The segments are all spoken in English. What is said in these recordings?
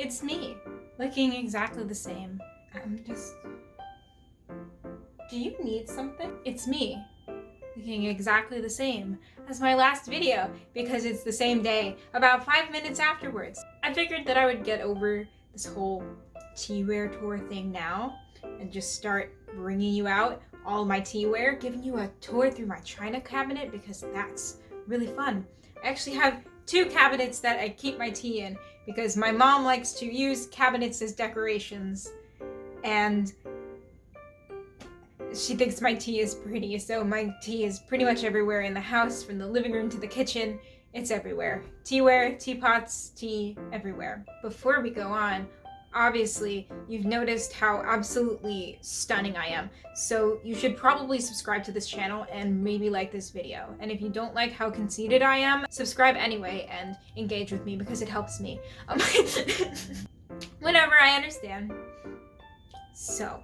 It's me, looking exactly the same. Do you need something? It's me, looking exactly the same as my last video because it's the same day, about 5 minutes afterwards. I figured that I would get over this whole Teaware tour thing now and just start bringing you out all my teaware, giving you a tour through my china cabinet because that's really fun. I actually have 2 cabinets that I keep my tea in because my mom likes to use cabinets as decorations and she thinks my tea is pretty, so my tea is pretty much everywhere in the house, from the living room to the kitchen. It's everywhere. Teaware, teapots, tea, everywhere. Before we go on, obviously, you've noticed how absolutely stunning I am, so you should probably subscribe to this channel and maybe like this video. And if you don't like how conceited I am, subscribe anyway and engage with me because it helps me. Whatever, I understand. So,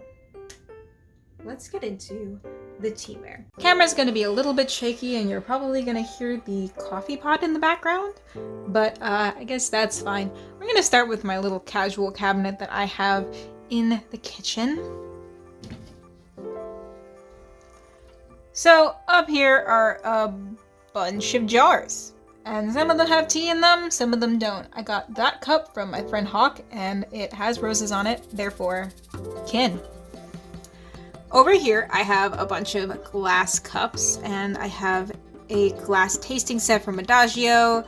let's get into the teaware. Camera's gonna be a little bit shaky and you're probably gonna hear the coffee pot in the background, but I guess that's fine. We're gonna start with my little casual cabinet that I have in the kitchen. So up here are a bunch of jars, and some of them have tea in them, some of them don't. I got that cup from my friend Hawk and it has roses on it, therefore kin. Over here, I have a bunch of glass cups, and I have a glass tasting set from Adagio,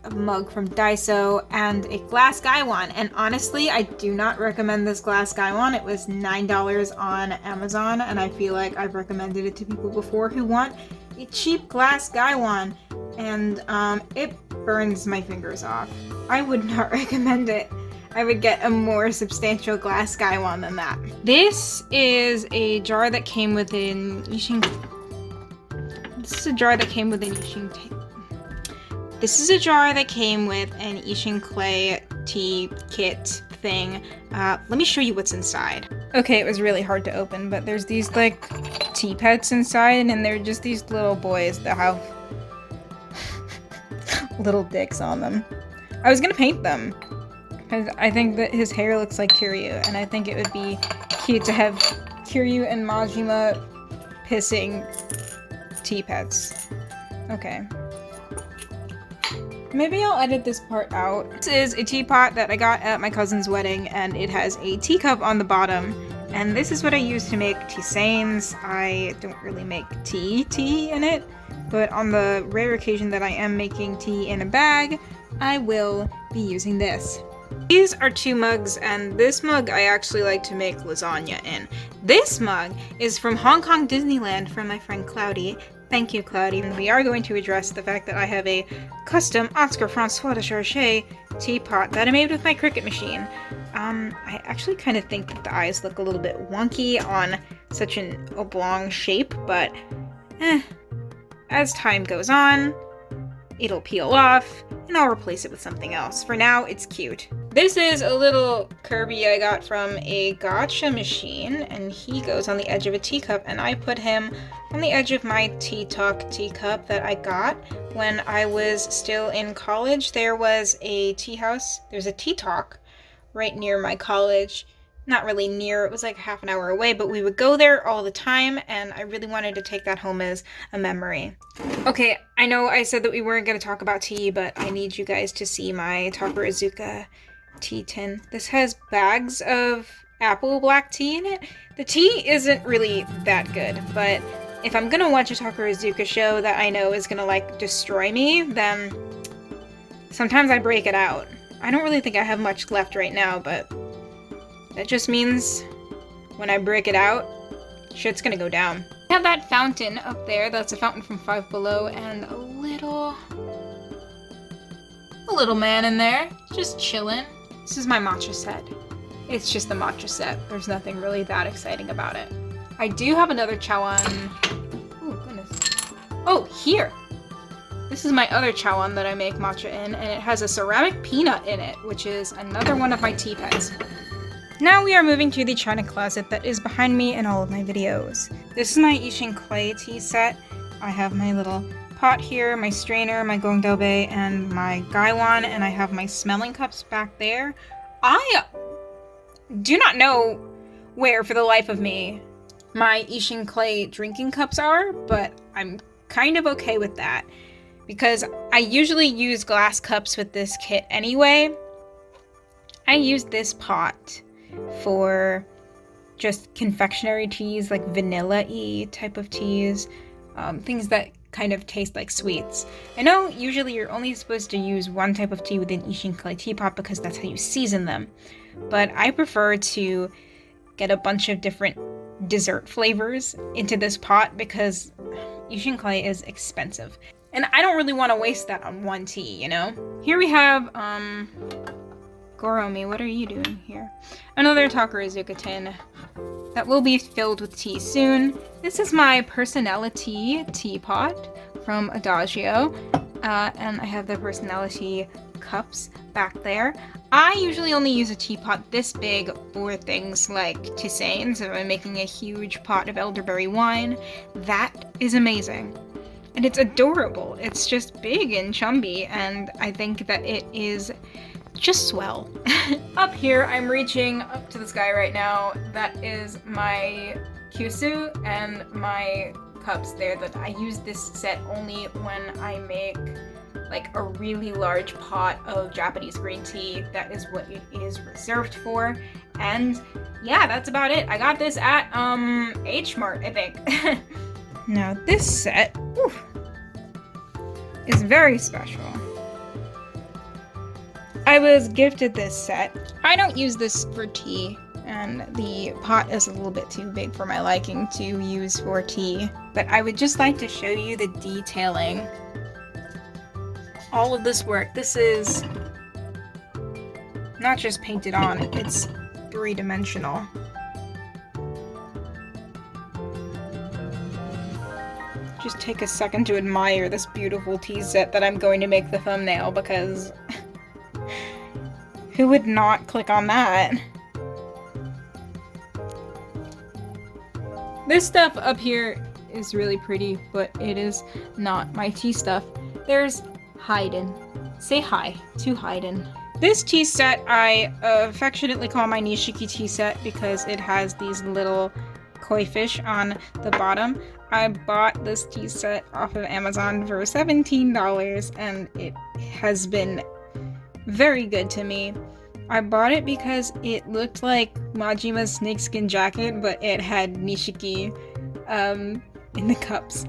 a mug from Daiso, and a glass gaiwan. And honestly, I do not recommend this glass gaiwan. It was $9 on Amazon, and I feel like I've recommended it to people before who want a cheap glass gaiwan, and it burns my fingers off. I would not recommend it. I would get a more substantial glass gaiwan than that. This is a jar that came with an Yixing. This is a jar that came with an Yixing. This is a jar that came with an Yixing clay tea kit thing. Let me show you what's inside. Okay, it was really hard to open, but there's these like tea pets inside, and they're just these little boys that have little dicks on them. I was gonna paint them, because I think that his hair looks like Kiryu, and I think it would be cute to have Kiryu and Majima pissing tea pets. Okay. Maybe I'll edit this part out. This is a teapot that I got at my cousin's wedding, and it has a teacup on the bottom, and this is what I use to make tisanes. I don't really make tea in it, but on the rare occasion that I am making tea in a bag, I will be using this. These are 2 mugs, and this mug I actually like to make lasagna in. This mug is from Hong Kong Disneyland from my friend Cloudy. Thank you, Cloudy. And we are going to address the fact that I have a custom Oscar Francois de Charchet teapot that I made with my Cricut machine. I actually kind of think that the eyes look a little bit wonky on such an oblong shape, but as time goes on, it'll peel off, and I'll replace it with something else. For now, it's cute. This is a little Kirby I got from a gacha machine, and he goes on the edge of a teacup, and I put him on the edge of my Tea Talk teacup that I got when I was still in college. There was a tea house, there's a Tea Talk right near my college. Not really near, it was like half an hour away, but we would go there all the time, and I really wanted to take that home as a memory. Okay, I know I said that we weren't going to talk about tea, but I need you guys to see my Takarazuka tea tin. This has bags of apple black tea in it. The tea isn't really that good, but if I'm going to watch a Takarazuka show that I know is going to like destroy me, then sometimes I break it out. I don't really think I have much left right now, but that just means when I break it out, shit's gonna go down. I have that fountain up there. That's a fountain from Five Below, and a little man in there, just chilling. This is my matcha set. It's just the matcha set. There's nothing really that exciting about it. I do have another chawan. Oh, goodness. Oh, here! This is my other chawan that I make matcha in, and it has a ceramic peanut in it, which is another one of my tea pets. Now we are moving to the china closet that is behind me in all of my videos. This is my Yixing clay tea set. I have my little pot here, my strainer, my gongdaobe, and my gaiwan, and I have my smelling cups back there. I do not know where, for the life of me, my Ishin clay drinking cups are, but I'm kind of okay with that because I usually use glass cups with this kit anyway. I use this pot for just confectionery teas, like vanilla-y type of teas, things that kind of taste like sweets. I know usually you're only supposed to use one type of tea with an Ishin clay teapot because that's how you season them, but I prefer to get a bunch of different dessert flavors into this pot because Ishin clay is expensive. And I don't really want to waste that on one tea, you know? Here we have, Goromi, what are you doing here? Another Takarazuka tin that will be filled with tea soon. This is my Personality teapot from Adagio, and I have the Personality cups back there. I usually only use a teapot this big for things like tisanes. If I'm making a huge pot of elderberry wine, that is amazing. And it's adorable. It's just big and chumby, and I think that it is just swell. Up here, I'm reaching up to the sky right now. That is my Kyusu and my cups there that I use this set only when I make like a really large pot of Japanese green tea. That is what it is reserved for. And yeah, that's about it. I got this at H Mart, I think. Now this set is very special. I was gifted this set. I don't use this for tea, and the pot is a little bit too big for my liking to use for tea, but I would just like to show you the detailing. All of this work. This is not just painted on, it's three-dimensional. Just take a second to admire this beautiful tea set that I'm going to make the thumbnail, because who would not click on that? This stuff up here is really pretty, but it is not my tea stuff. There's Haydn. Say hi to Haydn. This tea set I affectionately call my Nishiki tea set because it has these little koi fish on the bottom. I bought this tea set off of Amazon for $17, and it has been very good to me. I bought it because it looked like Majima's snakeskin jacket, but it had Nishiki in the cups.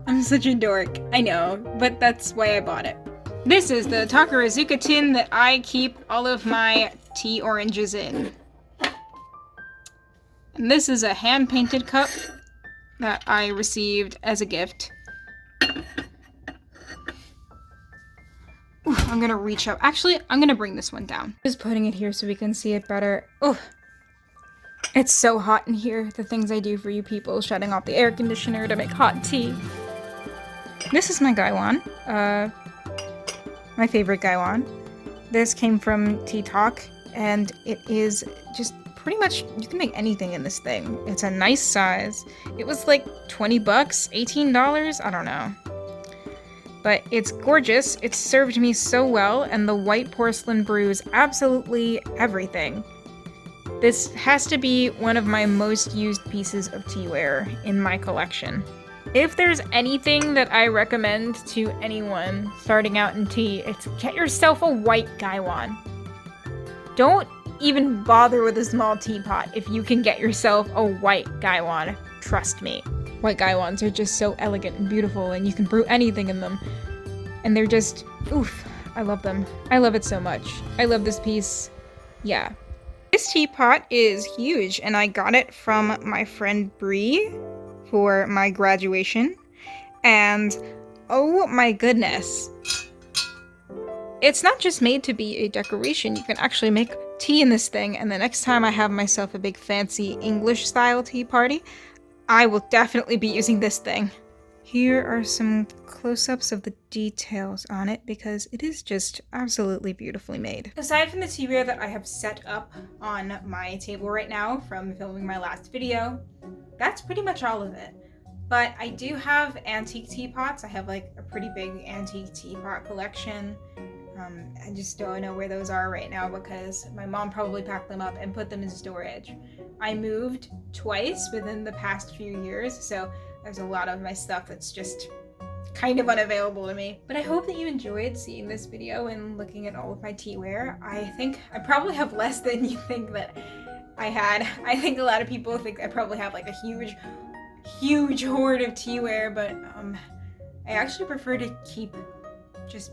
I'm such a dork, I know, but that's why I bought it. This is the Takarazuka tin that I keep all of my tea oranges in. And this is a hand-painted cup that I received as a gift. Oof, I'm gonna reach up. Actually, I'm gonna bring this one down. Just putting it here so we can see it better. Oh, it's so hot in here. The things I do for you people, shutting off the air conditioner to make hot tea. This is my Gaiwan. My favorite Gaiwan. This came from Tea Talk, and it is just pretty much, you can make anything in this thing. It's a nice size. It was like 20 bucks, $18, I don't know. But it's gorgeous, it served me so well, and the white porcelain brews absolutely everything. This has to be one of my most used pieces of teaware in my collection. If there's anything that I recommend to anyone starting out in tea, it's get yourself a white Gaiwan. Don't even bother with a small teapot if you can get yourself a white Gaiwan. Trust me. White Gaiwans are just so elegant and beautiful, and you can brew anything in them. And they're just, oof, I love them. I love it so much. I love this piece. Yeah. This teapot is huge, and I got it from my friend Bree for my graduation. And oh my goodness. It's not just made to be a decoration. You can actually make tea in this thing, and the next time I have myself a big fancy English style tea party, I will definitely be using this thing. Here are some close-ups of the details on it because it is just absolutely beautifully made. Aside from the teaware that I have set up on my table right now from filming my last video, that's pretty much all of it. But I do have antique teapots. I have like a pretty big antique teapot collection. I just don't know where those are right now because my mom probably packed them up and put them in storage. I moved twice within the past few years, so there's a lot of my stuff that's just kind of unavailable to me. But I hope that you enjoyed seeing this video and looking at all of my teaware. I think I probably have less than you think that I had. I think a lot of people think I probably have like a huge hoard of teaware, but I actually prefer to keep just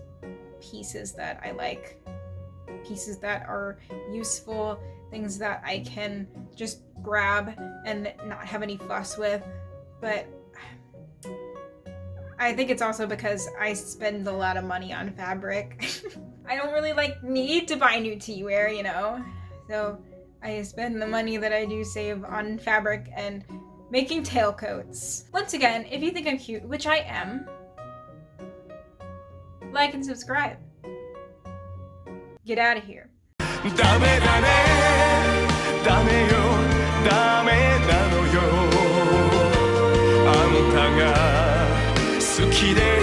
pieces that I like, pieces that are useful, things that I can just grab and not have any fuss with. But I think it's also because I spend a lot of money on fabric. I don't really need to buy new teaware, you know? So I spend the money that I do save on fabric and making tailcoats. Once again, if you think I'm cute, which I am, like and subscribe. Get out of here. ダメだねダメよダメなのよあんたが好きで